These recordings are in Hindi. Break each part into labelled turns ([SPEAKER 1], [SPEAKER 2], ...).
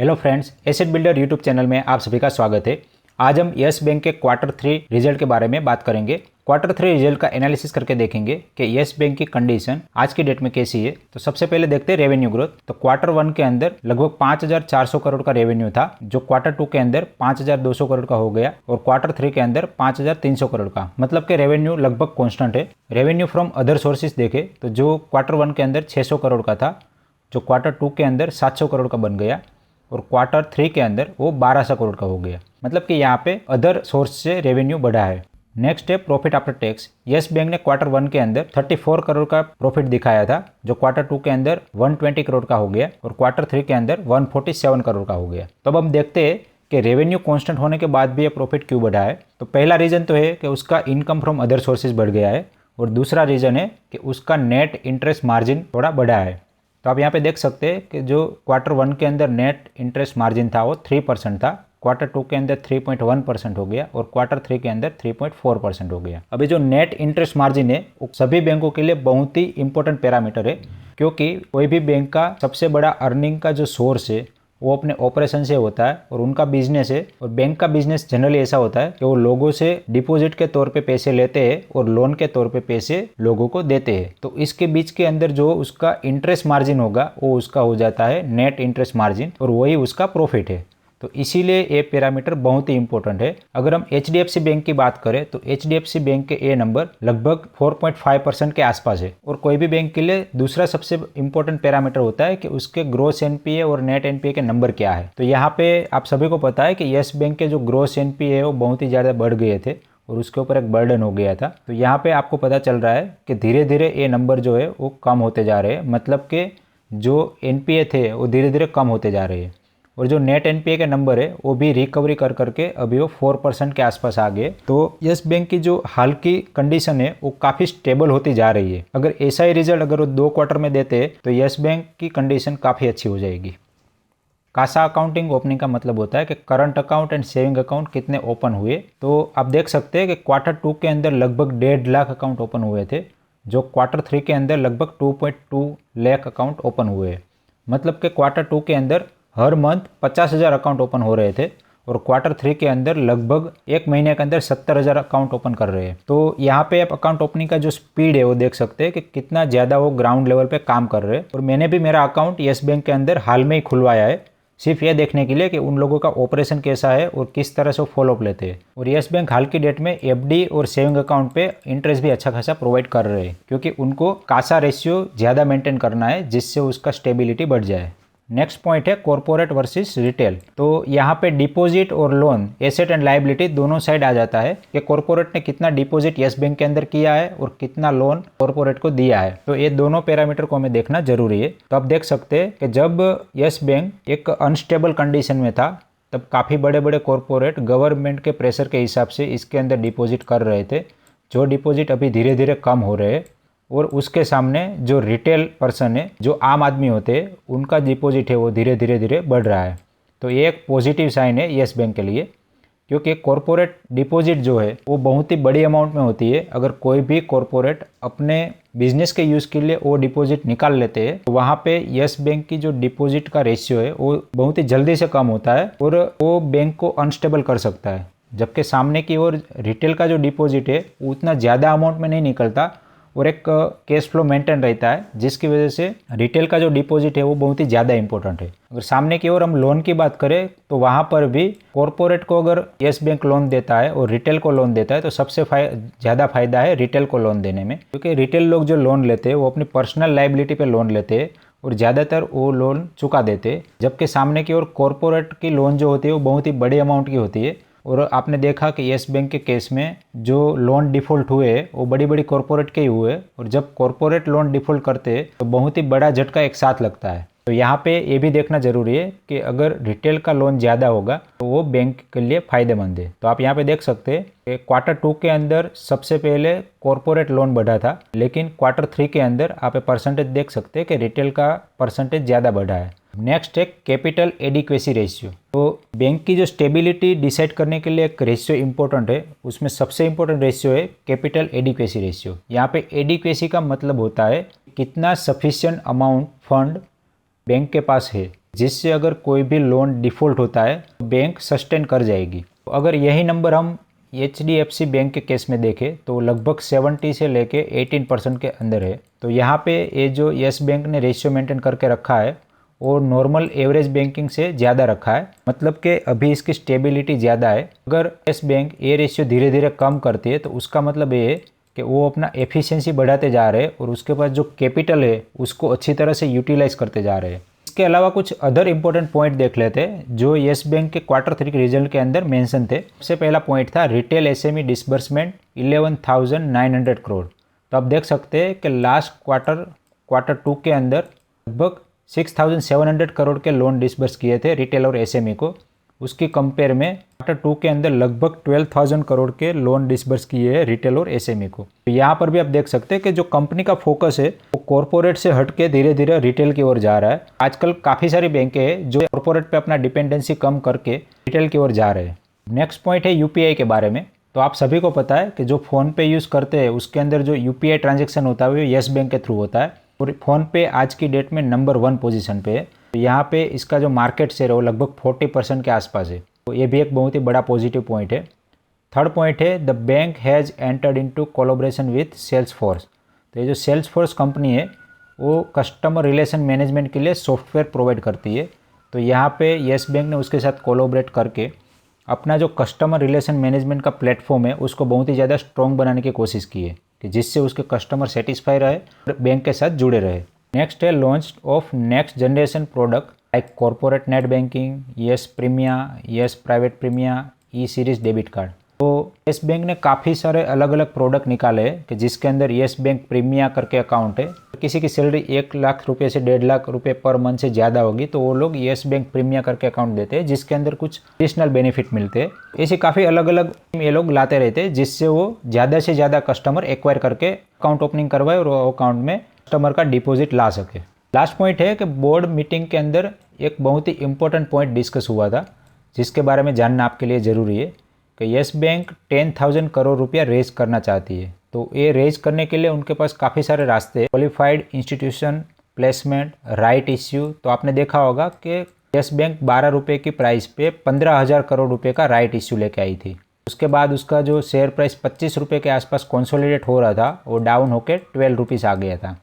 [SPEAKER 1] Hello friends, asset builder YouTube channel में आप सभी का स्वागत है। आज हम यस बैंक के Q3 रिजल्ट के बारे में बात करेंगे। Q3 रिजल्ट का एनालिसिस करके देखेंगे कि यस बैंक की कंडीशन आज की डेट में कैसी है। तो सबसे पहले देखते हैं रेवेन्यू ग्रोथ। तो Q1 के अंदर लगभग 5,400 करोड़ का रेवेन्यू था, जो Q2 के अंदर 5,200 करोड़ का हो गया और Q3 के अंदर 5,300 करोड़ का, मतलब कि रेवेन्यू लगभग कॉन्स्टेंट है। रेवेन्यू फ्रॉम अदर सोर्सेज देखे तो जो Q1 के अंदर 600 करोड़ का था, जो Q2 के अंदर 700 करोड़ का बन गया और Q3 के अंदर वो 1200 करोड़ का हो गया, मतलब कि यहाँ पे अदर सोर्स से रेवेन्यू बढ़ा है। नेक्स्ट है profit after tax. Yes Bank ने Q1 के अंदर 34 करोड़ का प्रॉफिट दिखाया था, जो Q2 के अंदर 120 करोड़ का हो गया और Q3 के अंदर 147 करोड़ का हो गया। तो अब हम देखते हैं कि रेवेन्यू कांस्टेंट होने के बाद भी ये प्रॉफिट क्यों बढ़ा है। तो पहला रीज़न तो है कि उसका इनकम फ्रॉम अदर सोर्सेज बढ़ गया है और दूसरा रीज़न है कि उसका नेट इंटरेस्ट मार्जिन थोड़ा बढ़ा है। तो आप यहाँ पे देख सकते हैं कि जो Q1 के अंदर नेट इंटरेस्ट मार्जिन था वो 3% था, Q2 के अंदर 3.1% हो गया और Q3 के अंदर 3.4% हो गया। अभी जो नेट इंटरेस्ट मार्जिन है वो सभी बैंकों के लिए बहुत ही इंपॉर्टेंट पैरामीटर है, क्योंकि कोई भी बैंक का सबसे बड़ा अर्निंग का जो सोर्स है वो अपने ऑपरेशन से होता है और उनका बिजनेस है। और बैंक का बिजनेस जनरली ऐसा होता है कि वो लोगों से डिपॉजिट के तौर पे पैसे लेते हैं और लोन के तौर पे पैसे लोगों को देते हैं। तो इसके बीच के अंदर जो उसका इंटरेस्ट मार्जिन होगा वो उसका हो जाता है नेट इंटरेस्ट मार्जिन, और वही उसका प्रॉफिट है। तो इसीलिए ये पैरामीटर बहुत ही इंपॉर्टेंट है। अगर हम HDFC बैंक की बात करें तो HDFC बैंक के ये नंबर लगभग 4.5% के आसपास है। और कोई भी बैंक के लिए दूसरा सबसे इंपॉर्टेंट पैरामीटर होता है कि उसके ग्रोस NPA और नेट NPA के नंबर क्या है। तो यहाँ पे आप सभी को पता है कि यस बैंक के जो ग्रोस NPA है वो बहुत ही ज़्यादा बढ़ गए थे और उसके ऊपर एक बर्डन हो गया था। तो यहाँ पे आपको पता चल रहा है कि धीरे धीरे ये नंबर जो है वो कम होते जा रहे हैं, मतलब कि जो NPA थे वो धीरे धीरे कम होते जा रहे हैं और जो नेट NPA के नंबर है वो भी रिकवरी कर करके अभी वो 4% के आसपास आ गए। तो यस बैंक की जो हाल की कंडीशन है वो काफ़ी स्टेबल होती जा रही है। अगर ऐसा ही रिजल्ट अगर वो 2 क्वार्टर में देते तो यस बैंक की कंडीशन काफ़ी अच्छी हो जाएगी। कासा अकाउंटिंग ओपनिंग का मतलब होता है कि current account and saving account कितने ओपन हुए। तो आप देख सकते हैं कि Q2 के अंदर लगभग 1.5 लाख अकाउंट ओपन हुए थे, जो Q3 के अंदर लगभग 2.2 लाख अकाउंट ओपन हुए, मतलब कि Q2 के अंदर हर मंथ 50,000 अकाउंट ओपन हो रहे थे और Q3 के अंदर लगभग एक महीने के अंदर 70,000 अकाउंट ओपन कर रहे हैं। तो यहाँ पे आप अकाउंट ओपनिंग का जो स्पीड है वो देख सकते हैं कि कितना ज़्यादा वो ग्राउंड लेवल पे काम कर रहे हैं। और मैंने भी मेरा अकाउंट यस बैंक के अंदर हाल में ही खुलवाया है, सिर्फ ये देखने के लिए कि उन लोगों का ऑपरेशन कैसा है और किस तरह से वो फॉलोअप लेते हैं। और यस बैंक हाल की डेट में FD और सेविंग अकाउंट पे इंटरेस्ट भी अच्छा खासा प्रोवाइड कर रहे हैं, क्योंकि उनको कासा रेशियो ज़्यादा मेंटेन करना है जिससे उसका स्टेबिलिटी बढ़ जाए। नेक्स्ट पॉइंट है कॉर्पोरेट वर्सेस रिटेल। तो यहाँ पे डिपॉजिट और लोन, एसेट एंड लायबिलिटी दोनों साइड आ जाता है कि कॉर्पोरेट ने कितना डिपॉजिट यस बैंक के अंदर किया है और कितना लोन कॉर्पोरेट को दिया है। तो ये दोनों पैरामीटर को हमें देखना जरूरी है। तो आप देख सकते हैं कि जब यस बैंक एक अनस्टेबल कंडीशन में था तब काफ़ी बड़े बड़े कॉर्पोरेट गवर्नमेंट के प्रेशर के हिसाब से इसके अंदर डिपॉजिट कर रहे थे, जो डिपॉजिट अभी धीरे धीरे कम हो रहे हैं। और उसके सामने जो रिटेल पर्सन है, जो आम आदमी होते हैं, उनका डिपॉजिट है वो धीरे धीरे बढ़ रहा है। तो ये एक पॉजिटिव साइन है यस बैंक के लिए, क्योंकि कॉरपोरेट डिपॉजिट जो है वो बहुत ही बड़ी अमाउंट में होती है। अगर कोई भी कॉरपोरेट अपने बिजनेस के यूज़ के लिए वो डिपॉजिट निकाल लेते हैं तो वहाँ पे यस बैंक की जो डिपॉजिट का रेशियो है वो बहुत ही जल्दी से कम होता है और वो बैंक को अनस्टेबल कर सकता है। जबकि सामने की ओर रिटेल का जो डिपॉजिट है उतना ज़्यादा अमाउंट में नहीं निकलता और एक कैश फ्लो मेंटेन रहता है, जिसकी वजह से रिटेल का जो डिपॉजिट है वो बहुत ही ज़्यादा इंपॉर्टेंट है। अगर सामने की ओर हम लोन की बात करें तो वहाँ पर भी कॉरपोरेट को अगर यस बैंक लोन देता है और रिटेल को लोन देता है तो सबसे ज़्यादा फायदा है रिटेल को लोन देने में, क्योंकि रिटेल लोग जो लोन लेते हैं वो अपनी पर्सनल लायबिलिटी पे लोन लेते हैं और ज़्यादातर वो लोन चुका देते हैं। जबकि सामने की ओर कॉरपोरेट की लोन जो होती है वो बहुत ही बड़ी अमाउंट की होती है। और आपने देखा कि यस बैंक के केस में जो लोन डिफ़ॉल्ट हुए वो बड़ी बड़ी कॉरपोरेट के ही हुए, और जब कॉरपोरेट लोन डिफ़ॉल्ट करते तो बहुत ही बड़ा झटका एक साथ लगता है। तो यहाँ पे ये भी देखना जरूरी है कि अगर रिटेल का लोन ज़्यादा होगा तो वो बैंक के लिए फ़ायदेमंद है। तो आप यहाँ पे देख सकते हैं कि Q2 के अंदर सबसे पहले कॉरपोरेट लोन बढ़ा था, लेकिन Q3 के अंदर आप परसेंटेज देख सकते हैं कि रिटेल का परसेंटेज ज़्यादा बढ़ा है। नेक्स्ट है कैपिटल एडिक्वेसी रेशियो। तो बैंक की जो स्टेबिलिटी डिसाइड करने के लिए एक रेशियो इंपॉर्टेंट है, उसमें सबसे इंपॉर्टेंट रेशियो है कैपिटल एडिक्वेसी रेशियो। यहाँ पे एडिक्वेसी का मतलब होता है कितना सफिशिएंट अमाउंट फंड बैंक के पास है जिससे अगर कोई भी लोन डिफ़ॉल्ट होता है तो बैंक सस्टेन कर जाएगी। तो अगर यही नंबर हम HDFC बैंक के केस में देखें तो लगभग 70 से लेके 18% के अंदर है। तो यहाँ पे ये जो यस बैंक ने रेशियो मेंटेन करके रखा है वो नॉर्मल एवरेज बैंकिंग से ज़्यादा रखा है, मतलब कि अभी इसकी स्टेबिलिटी ज़्यादा है। अगर यस बैंक ये रेशियो धीरे धीरे कम करती है तो उसका मतलब ये है कि वो अपना एफिशिएंसी बढ़ाते जा रहे हैं और उसके पास जो कैपिटल है उसको अच्छी तरह से यूटिलाइज करते जा रहे हैं। इसके अलावा कुछ अदर इंपॉर्टेंट पॉइंट देख लेते हैं जो यस बैंक के Q3 के रिजल्ट के अंदर मेंशन थे। सबसे पहला पॉइंट था रिटेल SME डिसबर्समेंट 11,900 करोड़। तो आप देख सकते हैं कि लास्ट Q2 के अंदर लगभग 6,700 करोड़ के लोन डिसबर्स किए थे रिटेल और SME को। उसकी कंपेयर में Q2 के अंदर लगभग 12,000 करोड़ के लोन डिसबर्स किए हैं रिटेल और SME को। तो यहाँ पर भी आप देख सकते हैं कि जो कंपनी का फोकस है वो कॉरपोरेट से हट के धीरे धीरे रिटेल की ओर जा रहा है। आजकल काफ़ी सारी बैंकें हैं जो कॉरपोरेट पे अपना डिपेंडेंसी कम करके रिटेल की ओर जा रहे हैं। नेक्स्ट पॉइंट है UPI के बारे में। तो आप सभी को पता है कि जो फ़ोनपे यूज़ करते हैं उसके अंदर जो UPI ट्रांजेक्शन होता है वो यस बैंक के थ्रू होता है और फ़ोनपे आज की डेट में नंबर 1 पोजीशन पे है। तो यहाँ पे इसका जो मार्केट शेयर है वो लगभग 40% के आसपास है। तो ये भी एक बहुत ही बड़ा पॉजिटिव पॉइंट है। थर्ड पॉइंट है the bank has entered into collaboration with Salesforce. तो ये जो सेल्सफोर्स कंपनी है वो कस्टमर रिलेशन मैनेजमेंट के लिए सॉफ्टवेयर प्रोवाइड करती है। तो यहाँ पे यस बैंक ने उसके साथ कोलैबोरेट करके अपना जो कस्टमर रिलेशन मैनेजमेंट का प्लेटफॉर्म है उसको बहुत ही ज़्यादा स्ट्रॉन्ग बनाने की कोशिश की है कि जिससे उसके कस्टमर सेटिस्फाई रहे और बैंक के साथ जुड़े रहे। नेक्स्ट है launch of next generation product like corporate net banking, Yes Premia, Yes private Premia, E series debit card. तो यस बैंक ने काफ़ी सारे अलग अलग प्रोडक्ट निकाले हैं कि जिसके अंदर यस बैंक प्रीमिया करके अकाउंट है। किसी की सैलरी 1 लाख रुपये से 1.5 लाख रुपये पर मंथ से ज़्यादा होगी तो वो लोग यस बैंक प्रीमिया करके अकाउंट देते हैं जिसके अंदर कुछ एडिशनल बेनिफिट मिलते हैं। ऐसे काफ़ी अलग अलग ये लोग लाते रहते हैं जिससे वो ज़्यादा से ज़्यादा कस्टमर एक्वायर करके अकाउंट ओपनिंग करवाए और वो अकाउंट में कस्टमर का डिपॉजिट ला सके। लास्ट पॉइंट है कि बोर्ड मीटिंग के अंदर एक बहुत ही इंपॉर्टेंट पॉइंट डिस्कस हुआ था जिसके बारे में जानना आपके लिए ज़रूरी है कि यस बैंक 10,000 करोड़ रुपया रेज करना चाहती है। तो ये रेज करने के लिए उनके पास काफ़ी सारे रास्ते हैं, qualified institution, placement, right issue. तो आपने देखा होगा कि यस बैंक 12 रुपये की प्राइस पे 15,000 करोड़ रुपये का राइट इश्यू लेके आई थी। उसके बाद उसका जो शेयर प्राइस 25 रुपये के आसपास कंसोलिडेट हो रहा था वो डाउन होकर 12 रुपीज़ आ गया था।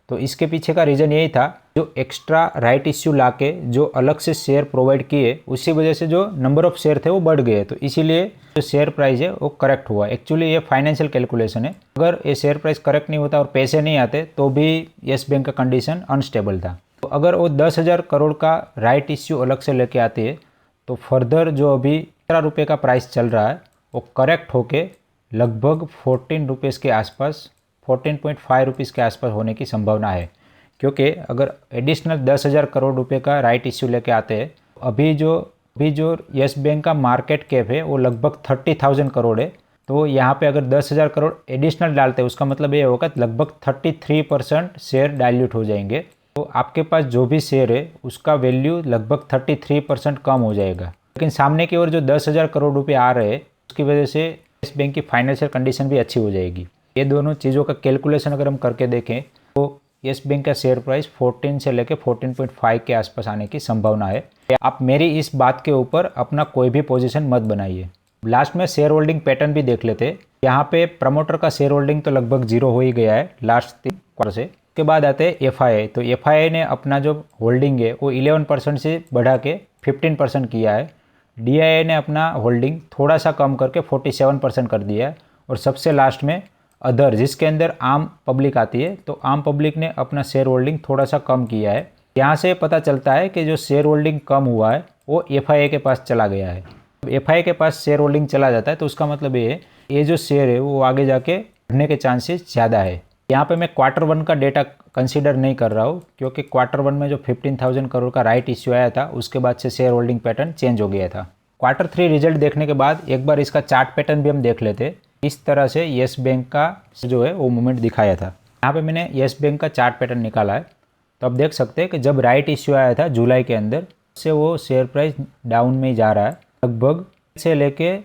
[SPEAKER 1] तो इसके पीछे का रीज़न यही था जो एक्स्ट्रा राइट इश्यू लाके जो अलग से शेयर प्रोवाइड किए उसी वजह से जो नंबर ऑफ शेयर थे वो बढ़ गए। तो इसीलिए जो शेयर प्राइस है वो करेक्ट हुआ। एक्चुअली ये फाइनेंशियल कैलकुलेशन है, अगर ये शेयर प्राइस करेक्ट नहीं होता और पैसे नहीं आते तो भी यस बैंक का कंडीशन अनस्टेबल था। तो अगर वो 10,000 करोड़ का राइट इश्यू अलग से लेके आते हैं तो फर्दर जो अभी 15 रुपये का प्राइस चल रहा है वो करेक्ट होके लगभग 14 रुपीज़ के आसपास 14.5 रुपीज़ के आसपास होने की संभावना है। क्योंकि अगर एडिशनल 10,000 करोड़ रुपए का राइट इश्यू लेके आते हैं अभी जो यस बैंक का मार्केट कैप है वो लगभग 30,000 करोड़ है। तो यहाँ पे अगर 10,000 करोड़ एडिशनल डालते हैं उसका मतलब ये होगा लगभग 33% शेयर डाइल्यूट हो जाएंगे। तो आपके पास जो भी शेयर है उसका वैल्यू लगभग 33% कम हो जाएगा। लेकिन सामने की ओर जो 10,000 करोड़ रुपये आ रहे हैं उसकी वजह से यस बैंक की फाइनेंशियल कंडीशन भी अच्छी हो जाएगी। ये दोनों चीज़ों का कैलकुलेशन अगर हम करके देखें तो यस बैंक का शेयर प्राइस 14 से लेकर 14.5 के आसपास आने की संभावना है। आप मेरी इस बात के ऊपर अपना कोई भी पोजीशन मत बनाइए। लास्ट में शेयर होल्डिंग पैटर्न भी देख लेते हैं। यहाँ पे प्रमोटर का शेयर होल्डिंग तो लगभग 0 हो ही गया है लास्ट 3 क्वार्टर से। उसके बाद आते हैं FII। तो FII ने अपना जो होल्डिंग है वो 11% से बढ़ा के 15% किया है। DII ने अपना होल्डिंग थोड़ा सा कम करके 47% कर दिया है। और सबसे लास्ट में अदर जिसके अंदर आम पब्लिक आती है तो आम पब्लिक ने अपना शेयर होल्डिंग थोड़ा सा कम किया है। यहाँ से पता चलता है कि जो शेयर होल्डिंग कम हुआ है वो FII के पास चला गया है। FII के पास शेयर होल्डिंग चला जाता है तो उसका मतलब ये है ये जो शेयर है वो आगे जाके बढ़ने के चांसेस ज़्यादा है। यहाँ पे मैं Q1 का डेटा कंसीडर नहीं कर रहा हूँ क्योंकि Q1 में जो 15,000 करोड़ का राइट इश्यू आया था उसके बाद से शेयर होल्डिंग पैटर्न चेंज हो गया था। Q3 रिजल्ट देखने के बाद एक बार इसका चार्ट पैटर्न भी हम देख लेते। इस तरह से यस बैंक का जो है वो मूवमेंट दिखाया था। यहाँ पे मैंने यस बैंक का चार्ट पैटर्न निकाला है। तो आप देख सकते हैं कि जब राइट इश्यू आया था जुलाई के अंदर से वो शेयर प्राइस डाउन में ही जा रहा है, लगभग से लेके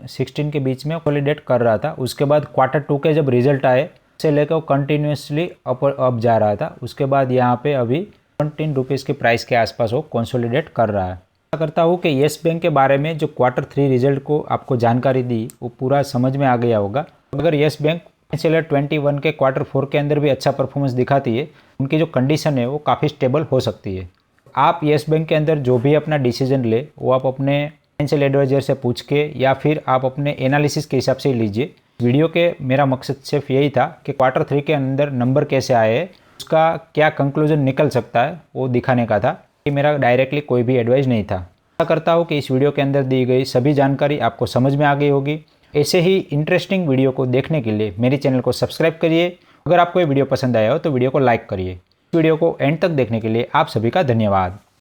[SPEAKER 1] 16 के बीच में कंसोलिडेट कर रहा था। उसके बाद Q2 के जब रिजल्ट आए से लेकर वो कंटिन्यूसली अप जा रहा था। उसके बाद यहाँ पे अभी ₹17 के प्राइस के आसपास वो कंसोलिडेट कर रहा है। आशा करता हूँ कि येस बैंक के बारे में जो Q3 रिजल्ट को आपको जानकारी दी वो पूरा समझ में आ गया होगा। अगर येस बैंक फाइनेंशियल ईयर 21 के Q4 के अंदर भी अच्छा परफॉर्मेंस दिखाती है, उनकी जो कंडीशन है वो काफ़ी स्टेबल हो सकती है। आप येस बैंक के अंदर जो भी अपना डिसीजन ले वो आप अपने फाइनेंशियल एडवाइजर से पूछ के या फिर आप अपने एनालिसिस के हिसाब से लीजिए। वीडियो के मेरा मकसद सिर्फ यही था कि Q3 के अंदर नंबर कैसे आए, उसका क्या कंक्लूजन निकल सकता है वो दिखाने का था। कि मेरा डायरेक्टली कोई भी एडवाइस नहीं था। आशा करता हूँ कि इस वीडियो के अंदर दी गई सभी जानकारी आपको समझ में आ गई होगी। ऐसे ही इंटरेस्टिंग वीडियो को देखने के लिए मेरे चैनल को सब्सक्राइब करिए। अगर आपको ये वीडियो पसंद आया हो तो वीडियो को लाइक करिए। वीडियो को एंड तक देखने के लिए आप सभी का धन्यवाद।